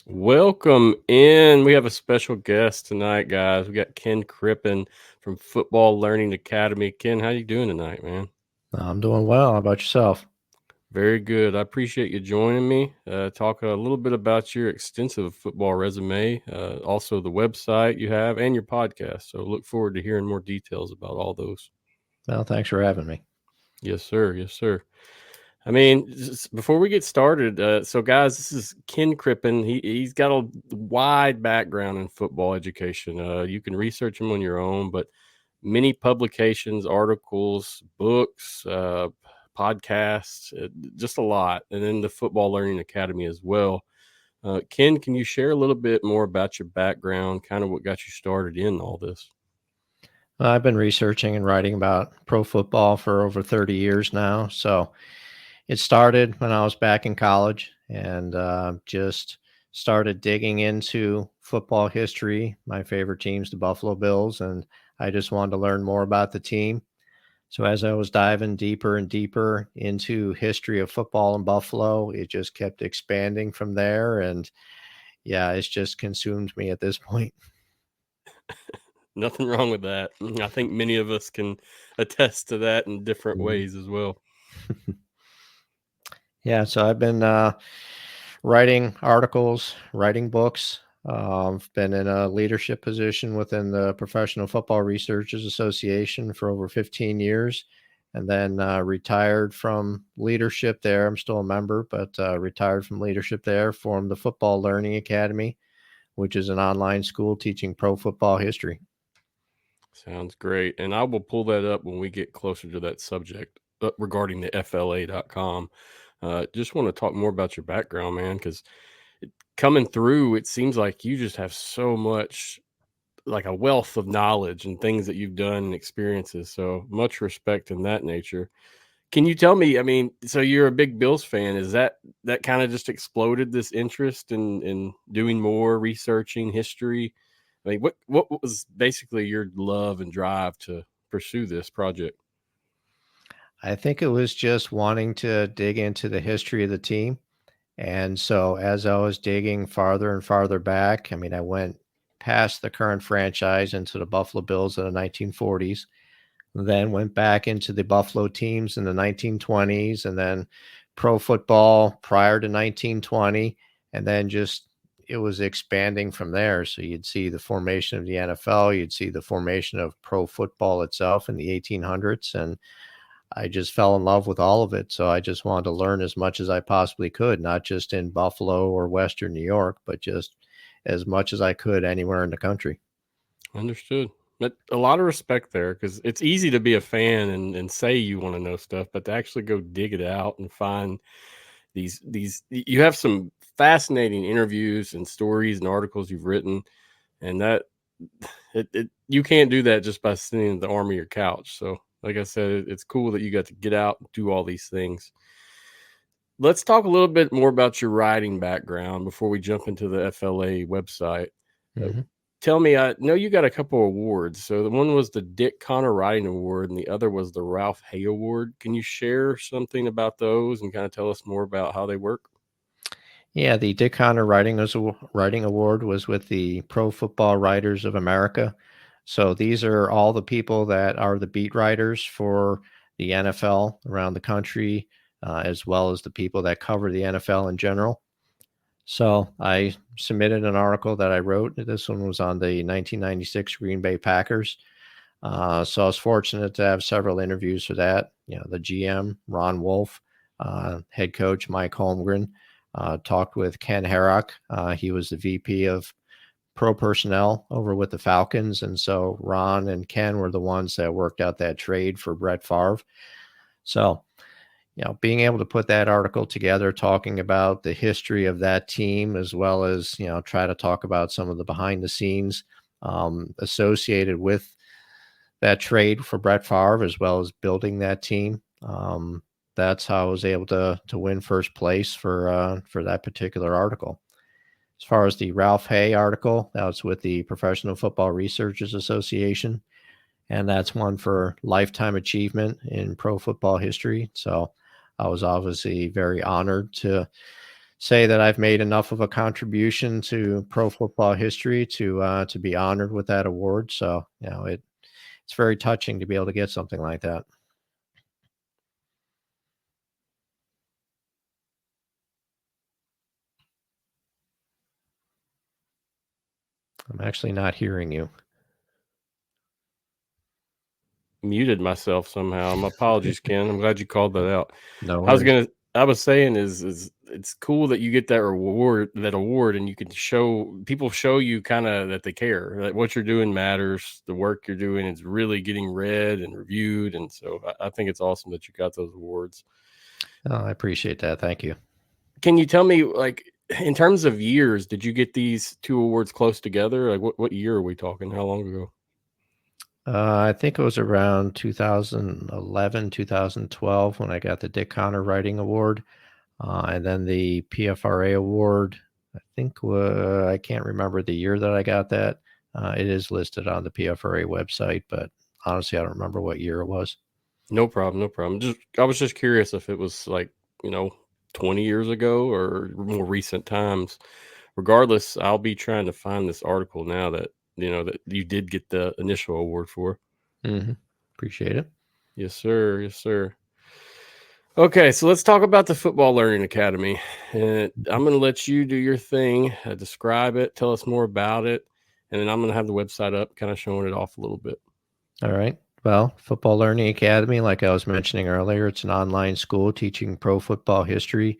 Welcome in. We have a special guest tonight, guys. We got Ken Crippen from Football Learning Academy. Ken, how you doing tonight, man? I'm doing well. How about yourself? Very good. I appreciate you joining me. Talk a little bit about your extensive football resume, also the website you have, and your podcast. So look forward to hearing more details about all those. Well, thanks for having me. Yes, sir. Yes, sir. I mean, just before we get started, so guys, this is Ken Crippen. He's got a wide background in football education. You can research him on your own, but many publications, articles, books, podcasts, just a lot, and then the Football Learning Academy as well. Ken, can you share a little bit more about your background, kind of what got you started in all this? I've been researching and writing about pro football for over 30 years now. So it started when I was back in college and just started digging into football history. My favorite team's the Buffalo Bills, and I just wanted to learn more about the team. So as I was diving deeper and deeper into history of football in Buffalo, it just kept expanding from there. And yeah, it's just consumed me at this point. Nothing wrong with that. I think many of us can attest to that in different Mhm. ways as well. Yeah, so I've been writing articles, writing books. I've been in a leadership position within the Professional Football Researchers Association for over 15 years, and then retired from leadership there. I'm still a member, but retired from leadership there, formed the Football Learning Academy, which is an online school teaching pro football history. Sounds great. And I will pull that up when we get closer to that subject regarding the FLA.com. Just want to talk more about your background, man, because coming through, it seems like you just have so much, like a wealth of knowledge and things that you've done and experiences. So much respect in that nature. Can you tell me, I mean, so you're a big Bills fan. Is that kind of just exploded this interest in doing more researching history? I mean, what was basically your love and drive to pursue this project? I think it was just wanting to dig into the history of the team. And so as I was digging farther and farther back, I mean, I went past the current franchise into the Buffalo Bills in the 1940s, then went back into the Buffalo teams in the 1920s, and then pro football prior to 1920. And then just it was expanding from there. So you'd see the formation of the NFL, you'd see the formation of pro football itself in the 1800s. And I just fell in love with all of it. So I just wanted to learn as much as I possibly could, not just in Buffalo or Western New York, but just as much as I could anywhere in the country. Understood. But a lot of respect there because it's easy to be a fan and say you want to know stuff, but to actually go dig it out and find you have some fascinating interviews and stories and articles you've written, and that you can't do that just by sitting at the arm of your couch. So, like I said, it's cool that you got to get out and do all these things. Let's talk a little bit more about your writing background before we jump into the FLA website. Uh, Mhm. Tell me, I know you got a couple awards. So the one was the Dick Connor Writing Award, and the other was the Ralph Hay Award. Can you share something about those and kind of tell us more about how they work? Yeah, the Dick Connor Writing Award was with the Pro Football Writers of America. So these are all the people that are the beat writers for the NFL around the country, as well as the people that cover the NFL in general. So I submitted an article that I wrote. This one was on the 1996 Green Bay Packers. So I was fortunate to have several interviews for that. You know, the GM, Ron Wolf, head coach, Mike Holmgren, talked with Ken Herrock. He was the VP of pro personnel over with the Falcons. And so Ron and Ken were the ones that worked out that trade for Brett Favre. So, you know, being able to put that article together, talking about the history of that team, as well as, you know, try to talk about some of the behind the scenes associated with that trade for Brett Favre, as well as building that team. That's how I was able to win first place for that particular article. As far as the Ralph Hay article, that was with the Professional Football Researchers Association, and that's one for lifetime achievement in pro football history. So I was obviously very honored to say that I've made enough of a contribution to pro football history to be honored with that award. So, it's very touching to be able to get something like that. I'm actually not hearing you. Muted myself somehow. My apologies, Ken. I'm glad you called that out. No worries. I was saying is it's cool that you get that award, and you can show you kind of that they care, that what you're doing matters, the work you're doing is really getting read and reviewed, and so I think it's awesome that you got those awards. Oh, I appreciate that. Thank you. Can you tell me, like, in terms of years, did you get these two awards close together? Like, what year are we talking? How long ago? I think it was around 2011, 2012 when I got the Dick Connor Writing Award, and then the PFRA Award. I think I can't remember the year that I got that. It is listed on the PFRA website, but honestly, I don't remember what year it was. No problem, no problem. I was just curious if it was like, 20 years ago or more recent times. Regardless, I'll be trying to find this article now that you did get the initial award for. Mm-hmm. Appreciate it. Yes, sir. Yes, sir. Okay, so let's talk about the Football Learning Academy. And I'm going to let you do your thing, describe it, tell us more about it, and then I'm going to have the website up, kind of showing it off a little bit. All right. Well, Football Learning Academy, like I was mentioning earlier, it's an online school teaching pro football history.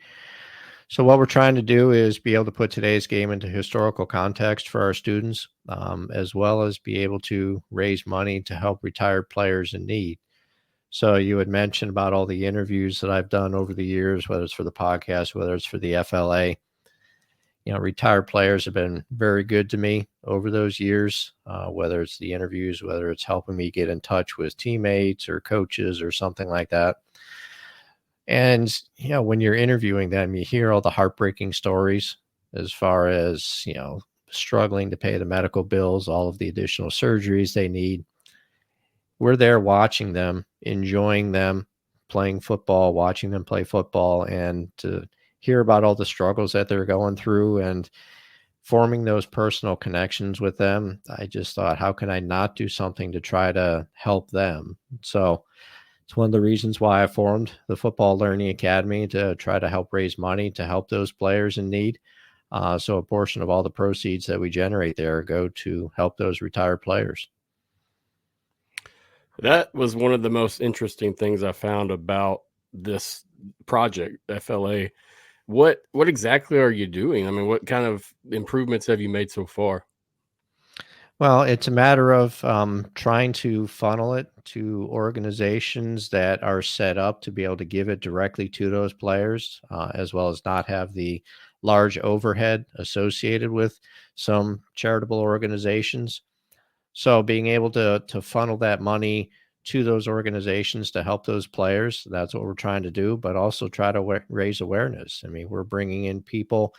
So what we're trying to do is be able to put today's game into historical context for our students, as well as be able to raise money to help retired players in need. So you had mentioned about all the interviews that I've done over the years, whether it's for the podcast, whether it's for the FLA. Retired players have been very good to me over those years, whether it's the interviews, whether it's helping me get in touch with teammates or coaches or something like that. And, when you're interviewing them, you hear all the heartbreaking stories as far as, struggling to pay the medical bills, all of the additional surgeries they need. We're there watching them, enjoying them playing football, watching them play football, and to hear about all the struggles that they're going through and forming those personal connections with them. I just thought, how can I not do something to try to help them? So it's one of the reasons why I formed the Football Learning Academy, to try to help raise money to help those players in need. So a portion of all the proceeds that we generate there go to help those retired players. That was one of the most interesting things I found about this project, FLA. What exactly are you doing? I mean, what kind of improvements have you made so far? Well, it's a matter of trying to funnel it to organizations that are set up to be able to give it directly to those players, as well as not have the large overhead associated with some charitable organizations. So being able to funnel that money to those organizations to help those players, that's what we're trying to do, but also try to raise awareness. I mean, we're bringing in people.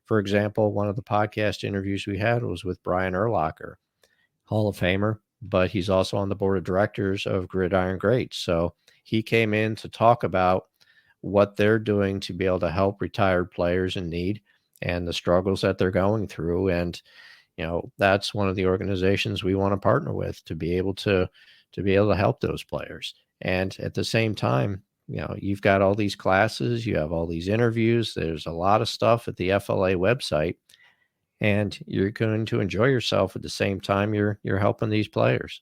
For example, one of the podcast interviews we had was with Brian Urlacher, Hall of Famer, but he's also on the board of directors of Gridiron Greats. So he came in to talk about what they're doing to be able to help retired players in need and the struggles that they're going through. And, that's one of the organizations we want to partner with to be able to help those players. And at the same time, you've got all these classes, you have all these interviews, there's a lot of stuff at the FLA website, and you're going to enjoy yourself at the same time you're helping these players.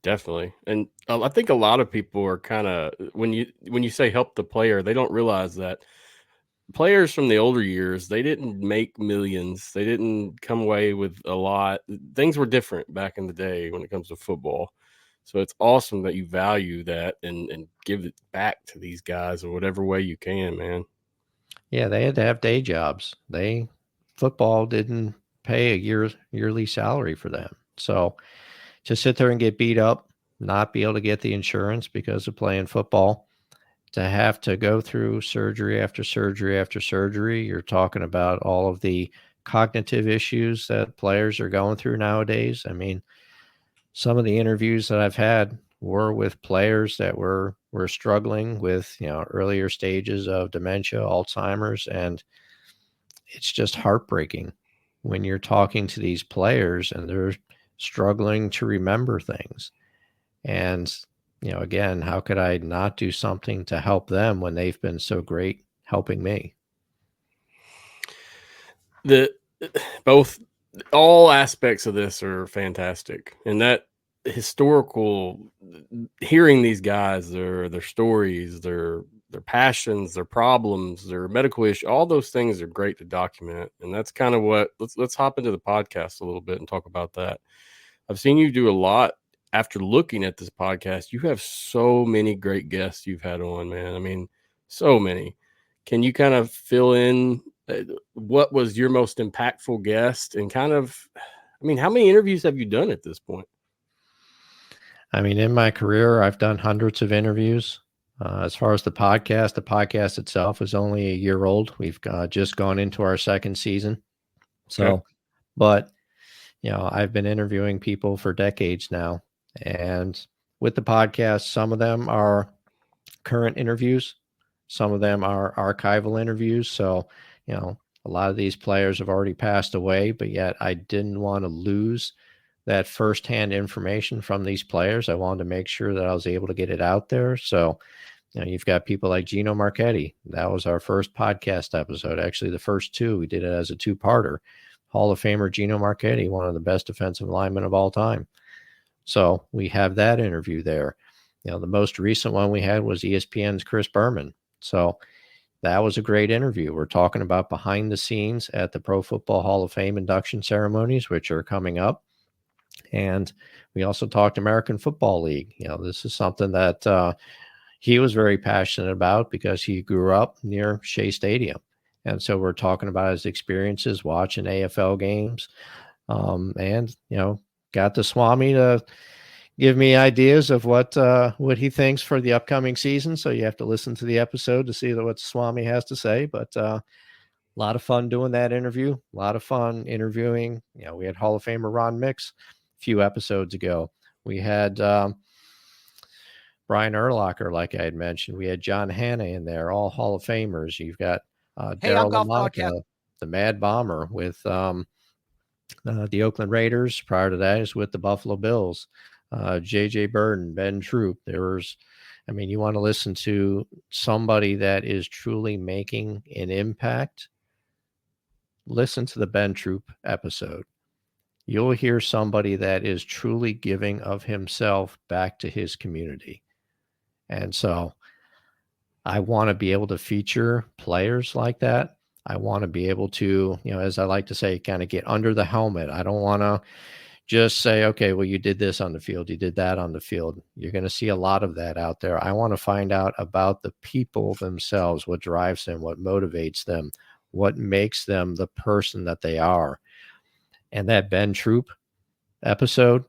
Definitely. And I think a lot of people are kind of, when you say help the player, they don't realize that players from the older years, they didn't make millions. They didn't come away with a lot. Things were different back in the day when it comes to football. So it's awesome that you value that and give it back to these guys in whatever way you can, man. Yeah, they had to have day jobs. Football didn't pay a yearly salary for them. So to sit there and get beat up, not be able to get the insurance because of playing football, to have to go through surgery after surgery after surgery. You're talking about all of the cognitive issues that players are going through nowadays. I mean, some of the interviews that I've had were with players that were struggling with, earlier stages of dementia, Alzheimer's, and it's just heartbreaking when you're talking to these players and they're struggling to remember things. And, again, how could I not do something to help them when they've been so great helping me? The both all aspects of this are fantastic, and that historical hearing these guys, their stories, their passions, their problems, their medical issue, all those things are great to document. And that's kind of what let's hop into the podcast a little bit and talk about that. I've seen you do a lot after looking at this podcast. You have so many great guests you've had on, man. I mean, so many. Can you kind of fill in what was your most impactful guest and kind of, I mean, how many interviews have you done at this point? I mean, in my career, I've done hundreds of interviews. As far as the podcast itself is only a year old. We've just gone into our second season. Okay. So, but, I've been interviewing people for decades now. And with the podcast, some of them are current interviews, some of them are archival interviews. So, a lot of these players have already passed away, but yet I didn't want to lose that firsthand information from these players. I wanted to make sure that I was able to get it out there. So, you've got people like Gino Marchetti. That was our first podcast episode. Actually, the first two, we did it as a two-parter. Hall of Famer Gino Marchetti, one of the best defensive linemen of all time. So we have that interview there. The most recent one we had was ESPN's Chris Berman. So that was a great interview. We're talking about behind the scenes at the Pro Football Hall of Fame induction ceremonies, which are coming up. And we also talked American Football League. This is something that he was very passionate about because he grew up near Shea Stadium. And so we're talking about his experiences watching AFL games, and, got the Swami to give me ideas of what he thinks for the upcoming season. So you have to listen to the episode to see what Swami has to say. But a lot of fun doing that interview. A lot of fun interviewing. We had Hall of Famer Ron Mix a few episodes ago. We had Brian Urlacher, like I had mentioned. We had John Hanna in there, all Hall of Famers. You've got Daryl LaMonica, the Mad Bomber with the Oakland Raiders. Prior to that is with the Buffalo Bills. J.J. Burden, Ben Troop. You want to listen to somebody that is truly making an impact, listen to the Ben Troop episode. You'll hear somebody that is truly giving of himself back to his community. And so I want to be able to feature players like that. I want to be able to, as I like to say, kind of get under the helmet. I don't want to just say, okay, well, you did this on the field, you did that on the field. You're going to see a lot of that out there. I want to find out about the people themselves, what drives them, what motivates them, what makes them the person that they are. And that Ben Troop episode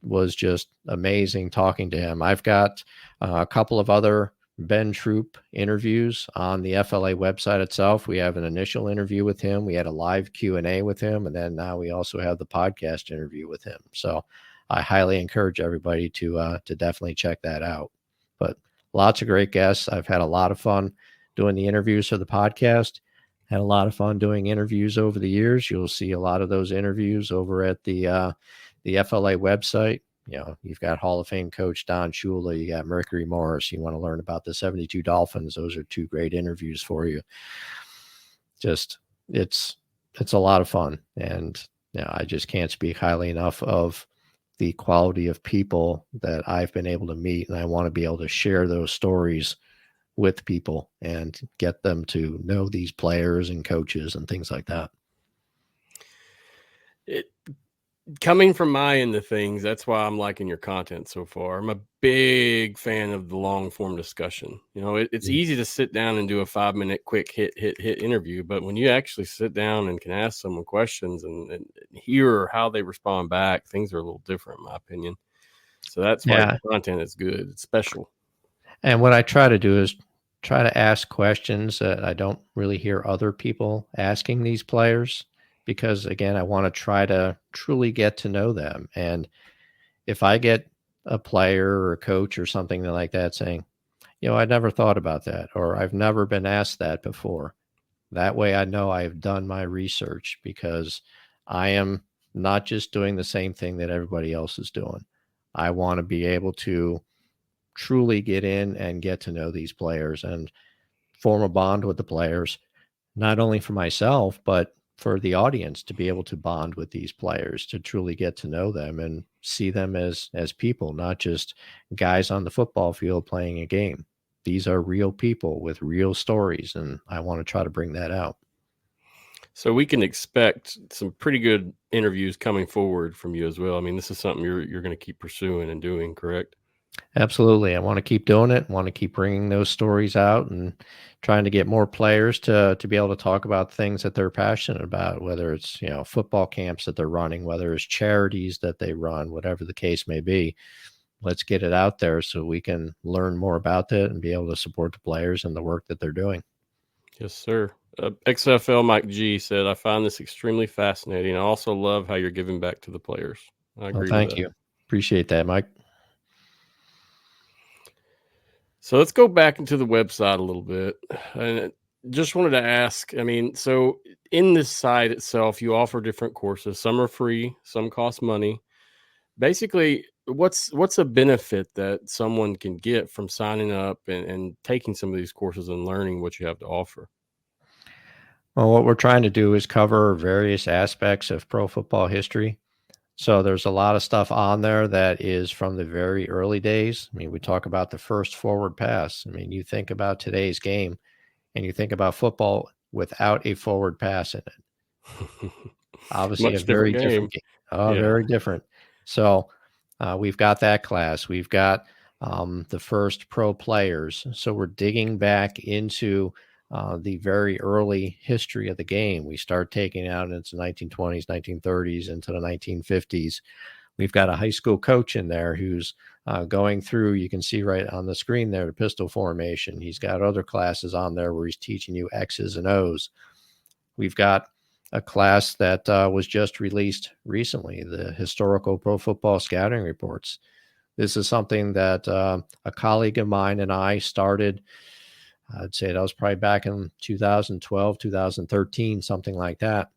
was just amazing talking to him. I've got a couple of other Ben Troop interviews on the FLA website itself. We have an initial interview with him. We had a live Q&A with him. And then now we also have the podcast interview with him. So I highly encourage everybody to definitely check that out. But lots of great guests. I've had a lot of fun doing the interviews for the podcast. Had a lot of fun doing interviews over the years. You'll see a lot of those interviews over at the FLA website. You've got Hall of Fame coach Don Shula, you got Mercury Morris. You want to learn about the 72 Dolphins. Those are two great interviews for you. Just, it's a lot of fun. And I just can't speak highly enough of the quality of people that I've been able to meet. And I want to be able to share those stories with people and get them to know these players and coaches and things like that. Coming from my end of things, that's why I'm liking your content so far. I'm a big fan of the long form discussion. It's easy to sit down and do a 5-minute quick hit interview, but when you actually sit down and can ask someone questions and hear how they respond back, things are a little different, in my opinion. So that's why the content is good. It's special. And what I try to do is try to ask questions that I don't really hear other people asking these players. Because again, I want to try to truly get to know them. And if I get a player or a coach or something like that saying, I never thought about that, or I've never been asked that before. That way I know I've done my research, because I am not just doing the same thing that everybody else is doing. I want to be able to truly get in and get to know these players and form a bond with the players, not only for myself, but for the audience, to be able to bond with these players, to truly get to know them and see them as people, not just guys on the football field playing a game. These are real people with real stories, and I want to try to bring that out. So we can expect some pretty good interviews coming forward from you as well. I mean, this is something you're going to keep pursuing and doing, correct? Absolutely. I want to keep doing it. I want to keep bringing those stories out and trying to get more players to be able to talk about things that they're passionate about, whether it's, football camps that they're running, whether it's charities that they run, whatever the case may be. Let's get it out there so we can learn more about it and be able to support the players and the work that they're doing. Yes, sir. XFL Mike G said, I find this extremely fascinating. I also love how you're giving back to the players. I agree with Thank that. you. Appreciate that, Mike. So let's go back into the website a little bit. And just wanted to ask, I mean, so in this site itself, you offer different courses. Some are free, some cost money. Basically, what's a benefit that someone can get from signing up and taking some of these courses and learning what you have to offer? Well, what we're trying to do is cover various aspects of pro football history. So there's a lot of stuff on there that is from the very early days. I mean, we talk about the first forward pass. I mean, you think about today's game and you think about football without a forward pass in it. Obviously, a Much different very game. different game. Oh, Yeah. very different. So we've got that class. We've got the first pro players. So we're digging back into the very early history of the game. We start taking out into 1920s, 1930s, into the 1950s. We've got a high school coach in there who's going through, you can see right on the screen there, the pistol formation. He's got other classes on there where he's teaching you X's and O's. We've got a class that was just released recently, the historical pro football scouting reports. This is something that a colleague of mine and I started. I'd say that was probably back in 2012, 2013, something like that,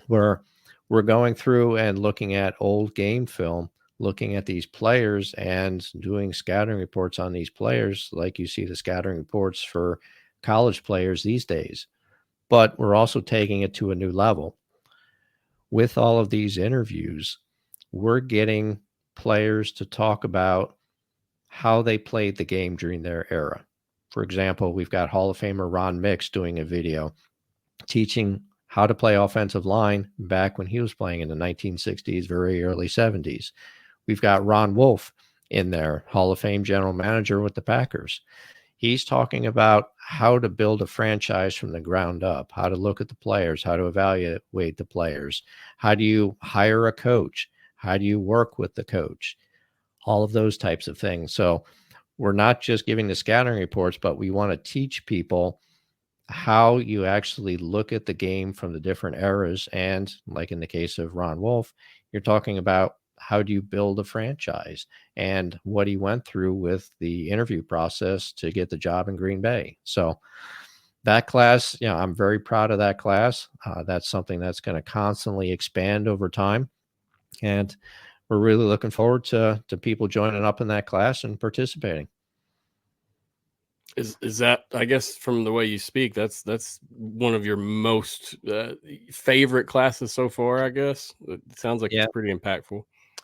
where we're going through and looking at old game film, looking at these players and doing scouting reports on these players, like you see the scouting reports for college players these days. But we're also taking it to a new level. With all of these interviews, we're getting players to talk about how they played the game during their era. For example, we've got Hall of Famer Ron Mix doing a video teaching how to play offensive line back when he was playing in the 1960s, very early 70s. We've got Ron Wolf in there, Hall of Fame general manager with the Packers. He's talking about how to build a franchise from the ground up, how to look at the players, how to evaluate the players. How do you hire a coach? How do you work with the coach? All of those types of things. So we're not just giving the scouting reports, but we want to teach people how you actually look at the game from the different eras. And like in the case of Ron Wolf, you're talking about how do you build a franchise and what he went through with the interview process to get the job in Green Bay. So that class, I'm very proud of that class. That's something that's going to constantly expand over time. And we're really looking forward to people joining up in that class and participating. Is that, I guess, from the way you speak, that's one of your most favorite classes so far, I guess? It sounds like Yeah. it's pretty impactful.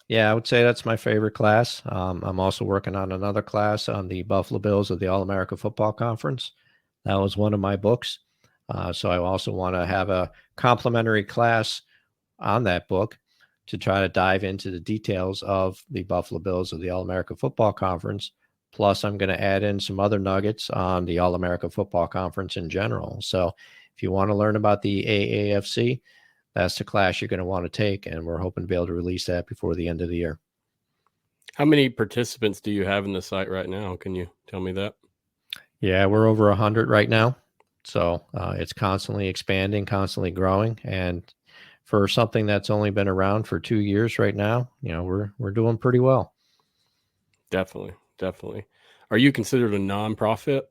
Yeah, I would say that's my favorite class. I'm also working on another class on the Buffalo Bills of the All-America Football Conference. That was one of my books. So I also want to have a complimentary class on that book to try to dive into the details of the Buffalo Bills of the All-America Football Conference. Plus, I'm going to add in some other nuggets on the All-America Football Conference in general. So if you want to learn about the AAFC, that's the class you're going to want to take, and we're hoping to be able to release that before the end of the year. How many participants do you have in the site right now? Can you tell me that? Yeah, we're over 100 right now. So it's constantly expanding, constantly growing. And for something that's only been around for 2 years right now, we're doing pretty well. Definitely, definitely. Are you considered a nonprofit?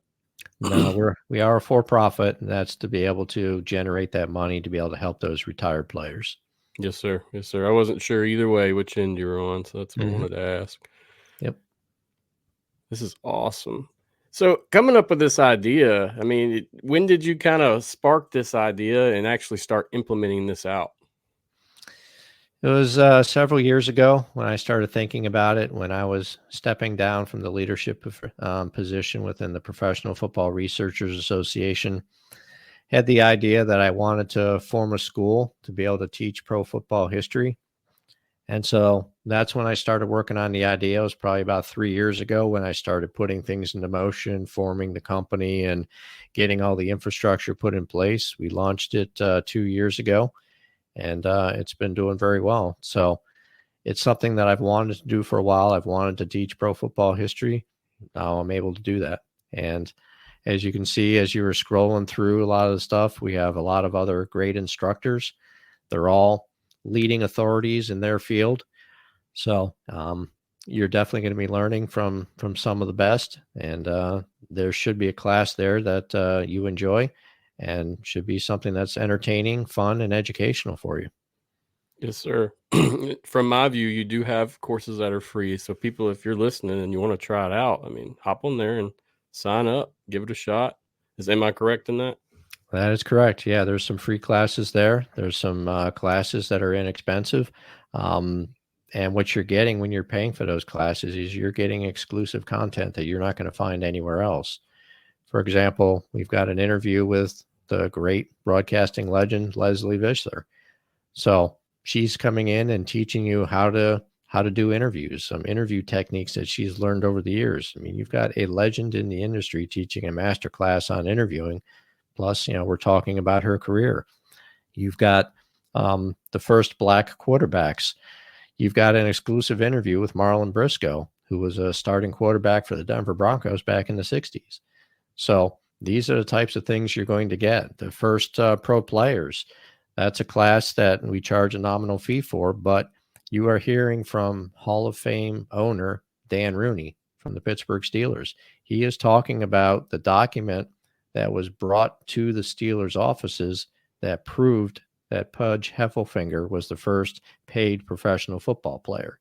No, we are a for-profit, and that's to be able to generate that money to be able to help those retired players. Yes, sir. Yes, sir. I wasn't sure either way which end you were on, so that's what I Hmm. wanted to ask. Yep. This is awesome. So, coming up with this idea, I mean, when did you kind of spark this idea and actually start implementing this out? It was several years ago when I started thinking about it, when I was stepping down from the leadership position within the Professional Football Researchers Association. Had the idea that I wanted to form a school to be able to teach pro football history. And so that's when I started working on the idea. It was probably about 3 years ago when I started putting things into motion, forming the company, and getting all the infrastructure put in place. We launched it 2 years ago, and it's been doing very well. So it's something that I've wanted to do for a while. I've wanted to teach pro football history. Now I'm able to do that. And as you can see, as you were scrolling through a lot of the stuff, we have a lot of other great instructors. They're all leading authorities in their field. So you're definitely going to be learning from some of the best, and there should be a class there that you enjoy, and should be something that's entertaining, fun, and educational for you. Yes, sir. From my view, you do have courses that are free. So, people, if you're listening and you want to try it out, I mean, hop on there and sign up, give it a shot. Am I correct in that? That is correct. Yeah, there's some free classes there. There's some classes that are inexpensive. Um, and what you're getting when you're paying for those classes is you're getting exclusive content that you're not going to find anywhere else. For example, we've got an interview with the great broadcasting legend, Leslie Visler. So she's coming in and teaching you how to do interviews, some interview techniques that she's learned over the years. I mean, you've got a legend in the industry teaching a master class on interviewing. Plus, we're talking about her career. You've got the first black quarterbacks. You've got an exclusive interview with Marlon Briscoe, who was a starting quarterback for the Denver Broncos back in the 60s. So these are the types of things you're going to get. The first pro players, that's a class that we charge a nominal fee for, but you are hearing from Hall of Fame owner Dan Rooney from the Pittsburgh Steelers. He is talking about the document that was brought to the Steelers offices that proved that Pudge Heffelfinger was the first paid professional football player.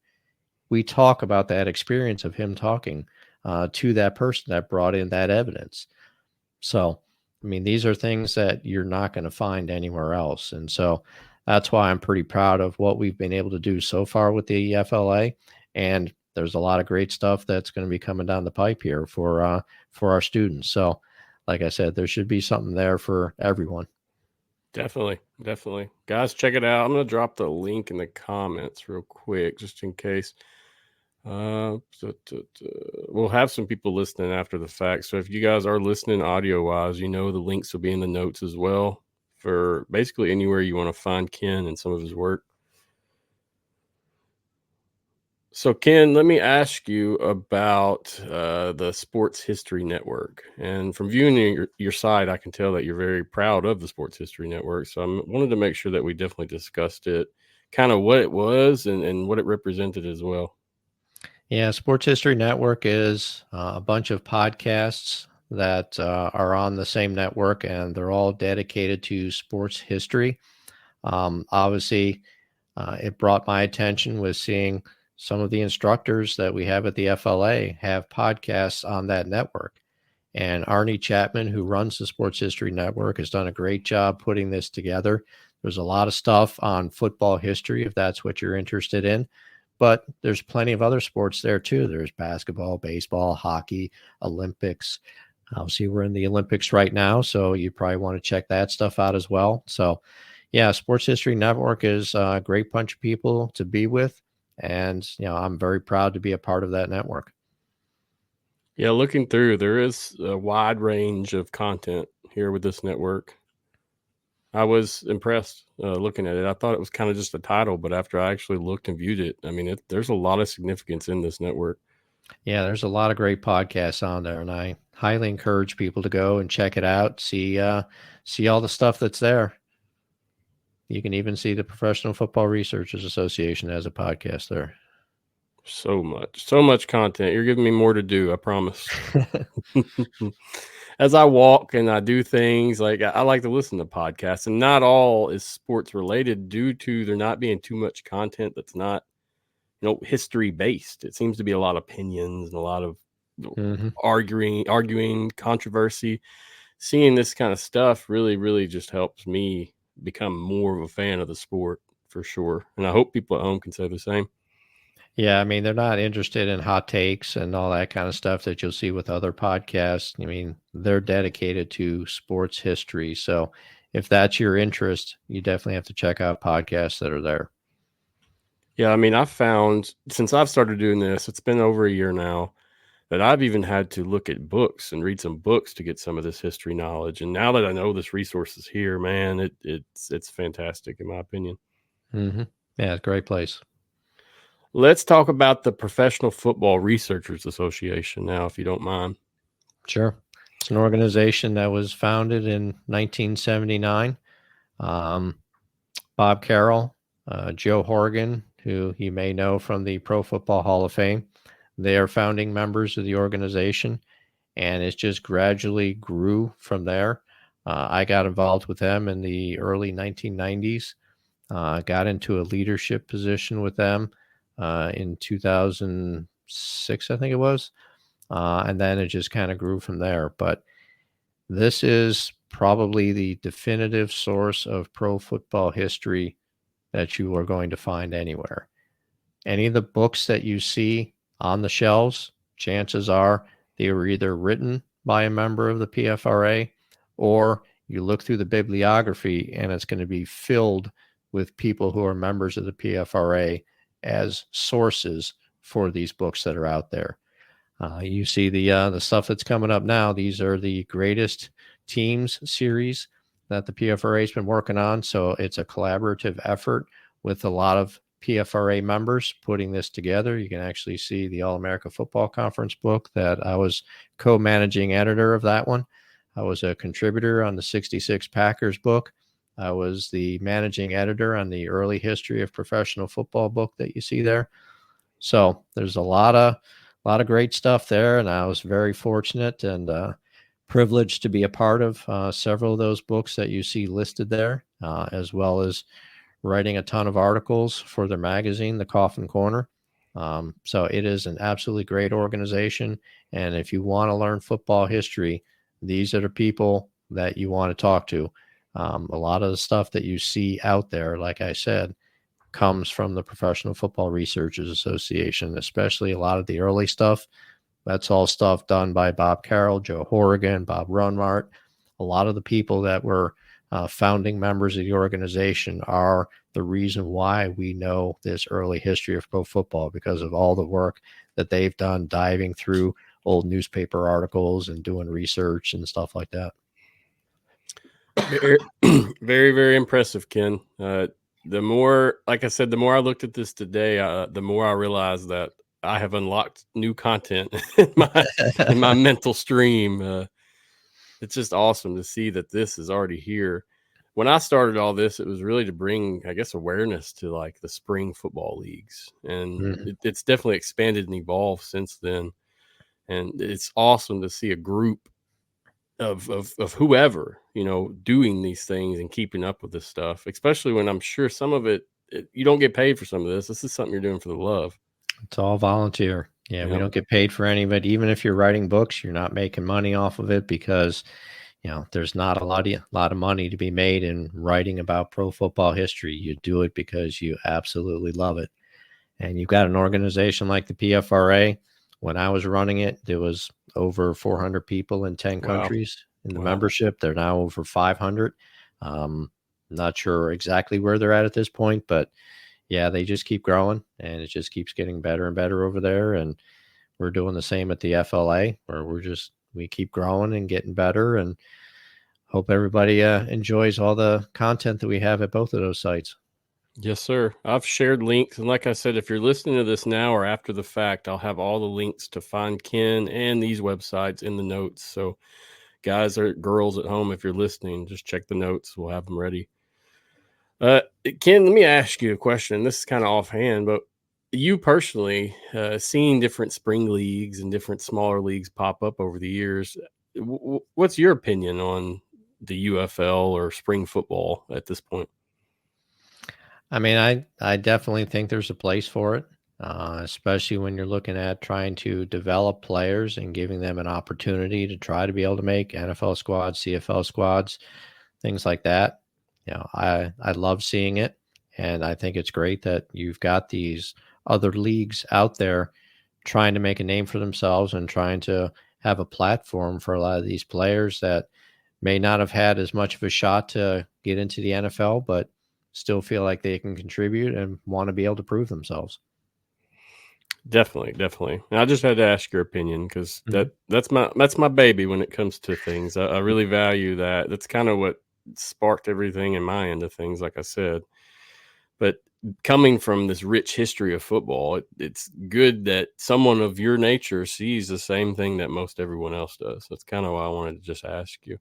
We talk about that experience of him talking to that person that brought in that evidence. So, I mean, these are things that you're not going to find anywhere else. And so that's why I'm pretty proud of what we've been able to do so far with the FLA. And there's a lot of great stuff that's going to be coming down the pipe here for our students. So, like I said, there should be something there for everyone. Definitely. Definitely. Guys, check it out. I'm going to drop the link in the comments real quick, just in case. We'll have some people listening after the fact. So if you guys are listening audio wise, the links will be in the notes as well for basically anywhere you want to find Ken and some of his work. So, Ken, let me ask you about the Sports History Network. And from viewing your site, I can tell that you're very proud of the Sports History Network. So, I wanted to make sure that we definitely discussed it, kind of what it was and what it represented as well. Yeah, Sports History Network is a bunch of podcasts that are on the same network, and they're all dedicated to sports history. Obviously, it brought my attention with seeing some of the instructors that we have at the FLA have podcasts on that network. And Arnie Chapman, who runs the Sports History Network, has done a great job putting this together. There's a lot of stuff on football history, if that's what you're interested in. But there's plenty of other sports there too. There's basketball, baseball, hockey, Olympics. Obviously, we're in the Olympics right now, so you probably want to check that stuff out as well. So, yeah, Sports History Network is a great bunch of people to be with, and I'm very proud to be a part of that network. Yeah, looking through, there is a wide range of content here with this network. I was impressed looking at it. I thought it was kind of just a title, but after I actually looked and viewed it, I mean, there's a lot of significance in this network. Yeah, there's a lot of great podcasts on there, and I highly encourage people to go and check it out. See all the stuff that's there. You can even see the Professional Football Researchers Association has a podcast there. So much content. You're giving me more to do, I promise. As I walk and I do things, like I like to listen to podcasts, and not all is sports related due to there not being too much content that's not, history based. It seems to be a lot of opinions and a lot of Hmm. arguing, controversy. Seeing this kind of stuff really, really just helps me become more of a fan of the sport for sure. And I hope people at home can say the same. Yeah, I mean, they're not interested in hot takes and all that kind of stuff that you'll see with other podcasts. I mean, they're dedicated to sports history. So if that's your interest, you definitely have to check out podcasts that are there. Yeah, I mean, I've found since I've started doing this, it's been over a year now, that I've even had to look at books and read some books to get some of this history knowledge. And now that I know this resource is here, man, it's fantastic in my opinion. Hmm. Yeah, great place. Let's talk about the Professional Football Researchers Association now, if you don't mind. Sure. It's an organization that was founded in 1979. Um, Bob Carroll, Joe Horgan, who you may know from the Pro Football Hall of Fame, they are founding members of the organization, and it just gradually grew from there. I got involved with them in the early 1990s, got into a leadership position with them in 2006, I think it was. And then it just kind of grew from there. But this is probably the definitive source of pro football history that you are going to find anywhere. Any of the books that you see on the shelves, chances are they were either written by a member of the PFRA, or you look through the bibliography and it's going to be filled with people who are members of the PFRA as sources for these books that are out there. You see the stuff that's coming up now. These are the greatest teams series that the PFRA has been working on. So it's a collaborative effort with a lot of PFRA members putting this together. You can actually see the All America Football Conference book that I was co-managing editor of that one. I was a contributor on the 66 Packers book. I was the managing editor on the early history of professional football book that you see there. So there's a lot of great stuff there, and I was very fortunate and privileged to be a part of several of those books that you see listed there, as well as writing a ton of articles for their magazine, The Coffin Corner. So it is an absolutely great organization, and if you want to learn football history, these are the people that you want to talk to. A lot of the stuff that you see out there, like I said, comes from the Professional Football Researchers Association, especially a lot of the early stuff. That's all stuff done by Bob Carroll, Joe Horgan, Bob Runmart. A lot of the people that were founding members of the organization are the reason why we know this early history of pro football, because of all the work that they've done diving through old newspaper articles and doing research and stuff like that. Very, very, very impressive, Ken. The more, like I said, the more I looked at this today, the more I realized that I have unlocked new content in my mental stream. It's just awesome to see that this is already here. When I started all this, it was really to bring, I guess, awareness to like the spring football leagues, and Mhm. it's definitely expanded and evolved since then. And it's awesome to see a group of whoever, doing these things and keeping up with this stuff, especially when I'm sure some of it you don't get paid for some of this. This is something you're doing for the love. It's all volunteer. Yeah, we Yep. don't get paid for any of it. Even if you're writing books, you're not making money off of it, because there's not a lot of money to be made in writing about pro football history. You do it because you absolutely love it. And you've got an organization like the PFRA. When I was running it, there was over 400 people in 10 Wow. countries in the Wow. membership. They're now over 500. Not sure exactly where they're at this point, but yeah, they just keep growing, and it just keeps getting better and better over there. And we're doing the same at the FLA, where we keep growing and getting better, and hope everybody enjoys all the content that we have at both of those sites. Yes, sir. I've shared links, and like I said, if you're listening to this now or after the fact, I'll have all the links to find Ken and these websites in the notes. So guys or girls at home, if you're listening, just check the notes. We'll have them ready. Uh, Ken, let me ask you a question. This is kind of offhand, but you personally, seeing different spring leagues and different smaller leagues pop up over the years, what's your opinion on the UFL or spring football at this point? I mean, I definitely think there's a place for it, especially when you're looking at trying to develop players and giving them an opportunity to try to be able to make NFL squads, CFL squads, things like that. I love seeing it, and I think it's great that you've got these other leagues out there trying to make a name for themselves and trying to have a platform for a lot of these players that may not have had as much of a shot to get into the NFL, but still feel like they can contribute and want to be able to prove themselves. Definitely, definitely. And I just had to ask your opinion because Mhm. that's my baby when it comes to things. I really value that. That's kind of what sparked everything in my end of things, like I said. But coming from this rich history of football, it's good that someone of your nature sees the same thing that most everyone else does. That's kind of why I wanted to just ask you.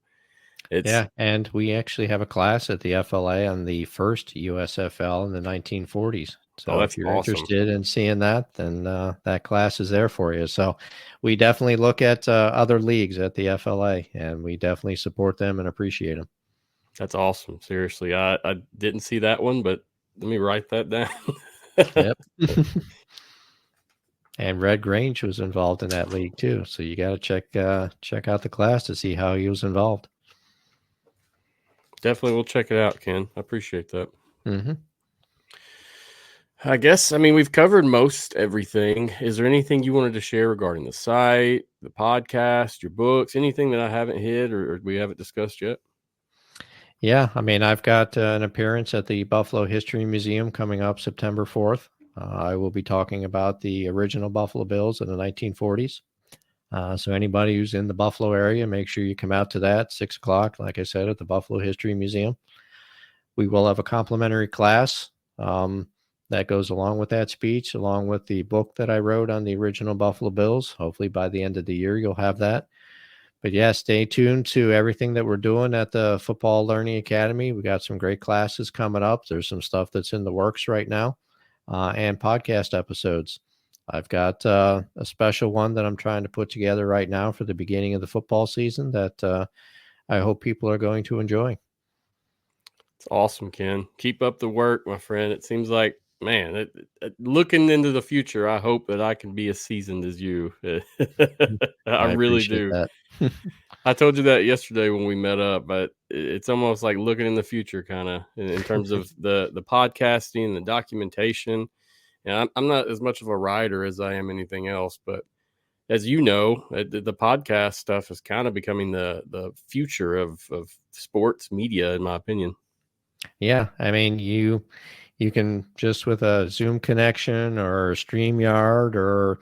It's Yeah, and we actually have a class at the FLA on the first USFL in the 1940s. Oh, So if that's you're awesome. interested in seeing that, then that class is there for you. So we definitely look at other leagues at the FLA, and we definitely support them and appreciate them. That's awesome. Seriously, I didn't see that one, but let me write that down. Yep. And Red Grange was involved in that league too. So you got to check out the class to see how he was involved. Definitely, we'll check it out, Ken. I appreciate that. Hmm. I guess, I mean, we've covered most everything. Is there anything you wanted to share regarding the site, the podcast, your books, anything that I haven't hit or we haven't discussed yet? Yeah, I mean, I've got an appearance at the Buffalo History Museum coming up September 4th. I will be talking about the original Buffalo Bills in the 1940s. So anybody who's in the Buffalo area, make sure you come out to that 6 o'clock, like I said, at the Buffalo History Museum. We will have a complimentary class that goes along with that speech, along with the book that I wrote on the original Buffalo Bills. Hopefully by the end of the year, you'll have that. But yeah, stay tuned to everything that we're doing at the Football Learning Academy. We got some great classes coming up. There's some stuff that's in the works right now, and podcast episodes. I've got a special one that I'm trying to put together right now for the beginning of the football season that I hope people are going to enjoy. It's awesome, Ken. Keep up the work, my friend. It seems like, man, looking into the future, I hope that I can be as seasoned as you. I I really appreciate do. that. I told you that yesterday when we met up, but it's almost like looking in the future, kind of in terms of the podcasting, the documentation. And I'm not as much of a writer as I am anything else, but as you know, the podcast stuff is kind of becoming the future of sports media, in my opinion. Yeah, I mean, you can just with a Zoom connection or a StreamYard or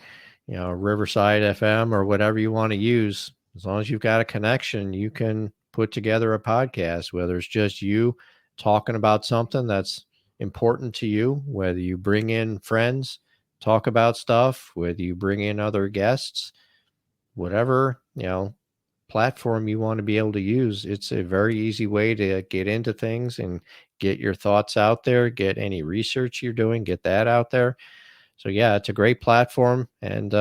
Riverside FM or whatever you want to use, as long as you've got a connection, you can put together a podcast, whether it's just you talking about something that's important to you, whether you bring in friends, talk about stuff, whether you bring in other guests, whatever, platform you want to be able to use. It's a very easy way to get into things and get your thoughts out there, get any research you're doing, get that out there. So yeah, it's a great platform, and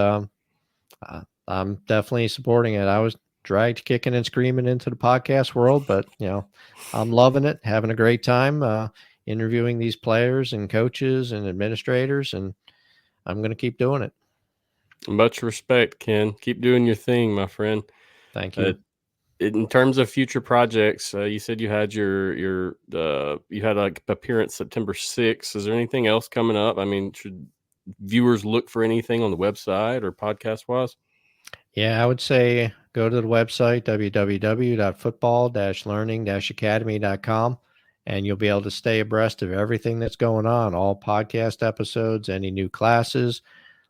I'm definitely supporting it. I was dragged kicking and screaming into the podcast world, but I'm loving it, having a great time interviewing these players and coaches and administrators, and I'm going to keep doing it. Much respect, Ken. Keep doing your thing, my friend. Thank Uh, you. in terms of future projects, you said you had your you had like appearance September 6th. Is there anything else coming up? I mean, should viewers look for anything on the website or podcast wise? Yeah, I would say go to the website www.football-learning-academy.com, and you'll be able to stay abreast of everything that's going on, all podcast episodes, any new classes,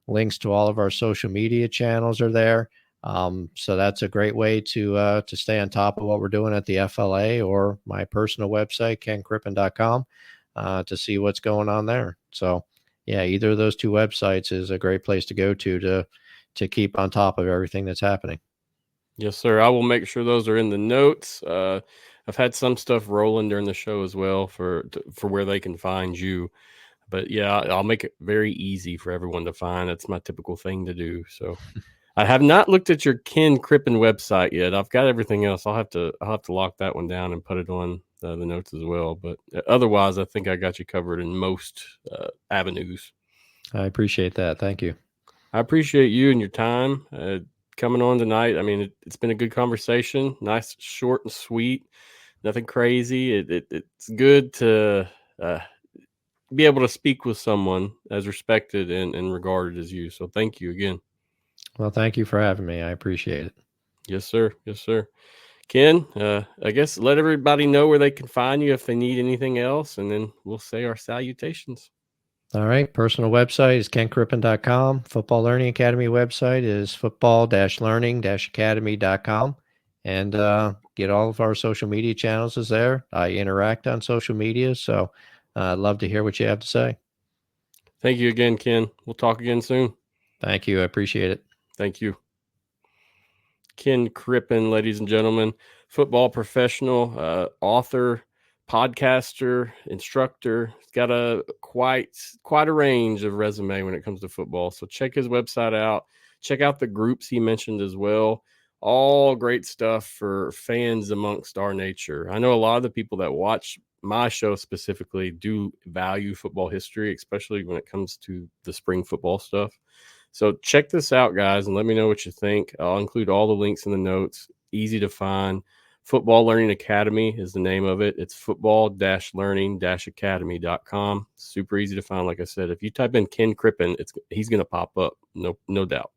links to all of our social media channels are there. So that's a great way to stay on top of what we're doing at the FLA, or my personal website, kencrippen.com, to see what's going on there. So yeah, either of those two websites is a great place to go to keep on top of everything that's happening. Yes, sir. I will make sure those are in the notes. I've had some stuff rolling during the show as well for where they can find you. But yeah, I'll make it very easy for everyone to find. That's my typical thing to do. So I have not looked at your Ken Crippen website yet. I've got everything else. I'll have to lock that one down and put it on the notes as well. But otherwise, I think I got you covered in most avenues. I appreciate that. Thank you. I appreciate you and your time coming on tonight. I mean, it's been a good conversation. Nice, short and sweet. Nothing crazy. It's good to be able to speak with someone as respected and regarded as you. So thank you again. Well, thank you for having me. I appreciate it. Yes, sir. Yes, sir. Ken, I guess let everybody know where they can find you if they need anything else, and then we'll say our salutations. All right. Personal website is kencrippen.com. Football Learning Academy website is football-learning-academy.com. And get all of our social media channels is there. I interact on social media, so I'd love to hear what you have to say. Thank you again, Ken. We'll talk again soon. Thank you. I appreciate it. Thank you. Ken Crippen, ladies and gentlemen, football professional, author, podcaster, instructor. He's got a quite a range of resume when it comes to football. So check his website out. Check out the groups he mentioned as well. All great stuff for fans amongst our nature. I know a lot of the people that watch my show specifically do value football history, especially when it comes to the spring football stuff. So check this out, guys, and let me know what you think. I'll include all the links in the notes. Easy to find. Football Learning Academy is the name of it. It's football-learning-academy.com. Super easy to find. Like I said, if you type in Ken Crippen, he's going to pop up. No doubt.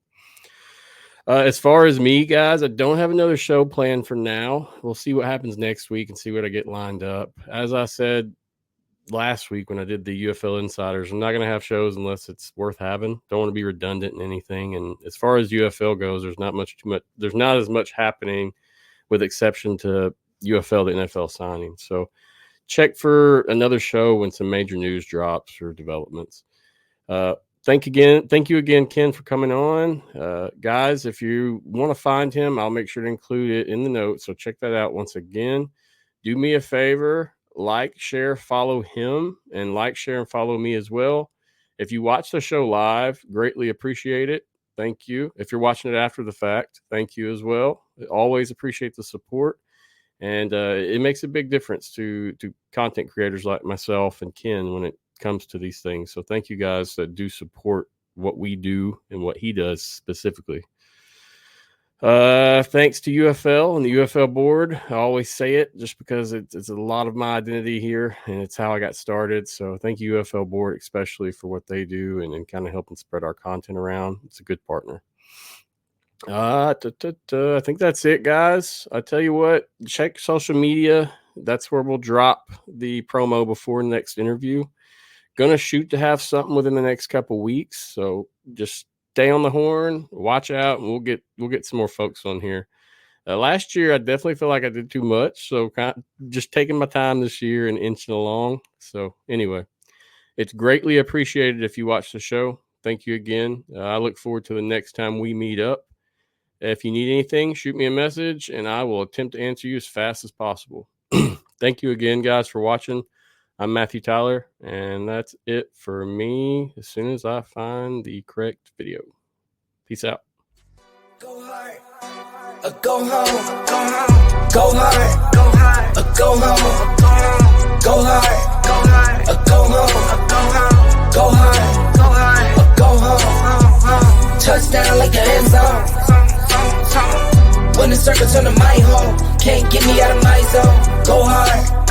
As far as me, guys, I don't have another show planned for now. We'll see what happens next week and see what I get lined up. As I said last week when I did the UFL Insiders, I'm not going to have shows unless it's worth having. Don't want to be redundant in anything. And as far as UFL goes, there's not as much happening, with exception to UFL to NFL signing. So check for another show when some major news drops or developments. Thank you again, Ken, for coming on. Guys, if you want to find him, I'll make sure to include it in the notes. So check that out once again. Do me a favor, like, share, follow him, and like, share, and follow me as well. If you watch the show live, greatly appreciate it. Thank you. If you're watching it after the fact, thank you as well. I always appreciate the support. And it makes a big difference to content creators like myself and Ken when it comes to these things. So thank you guys that do support what we do and what he does specifically. Thanks to UFL and the UFL board. I always say it just because it's a lot of my identity here and it's how I got started. So thank you, UFL board, especially for what they do and kind of helping spread our content around. It's a good partner. I think that's it, guys. I tell you what, check social media. That's where we'll drop the promo before the next interview. Gonna shoot to have something within the next couple weeks. So just stay on the horn, watch out, and we'll get some more folks on here. Last year, I definitely feel like I did too much. So kind of just taking my time this year and inching along. So anyway, it's greatly appreciated if you watch the show. Thank you again. I look forward to the next time we meet up. If you need anything, shoot me a message, and I will attempt to answer you as fast as possible. Thank you again, guys, for watching. I'm Matthew Tyler, and that's it for me as soon as I find the correct video. Peace out. Go hard, go home, go hard, go hard, go home, go hard, go hard, go home, touchdown like an end zone. When the circle turn to my home, can't get me out of my zone. Go hard.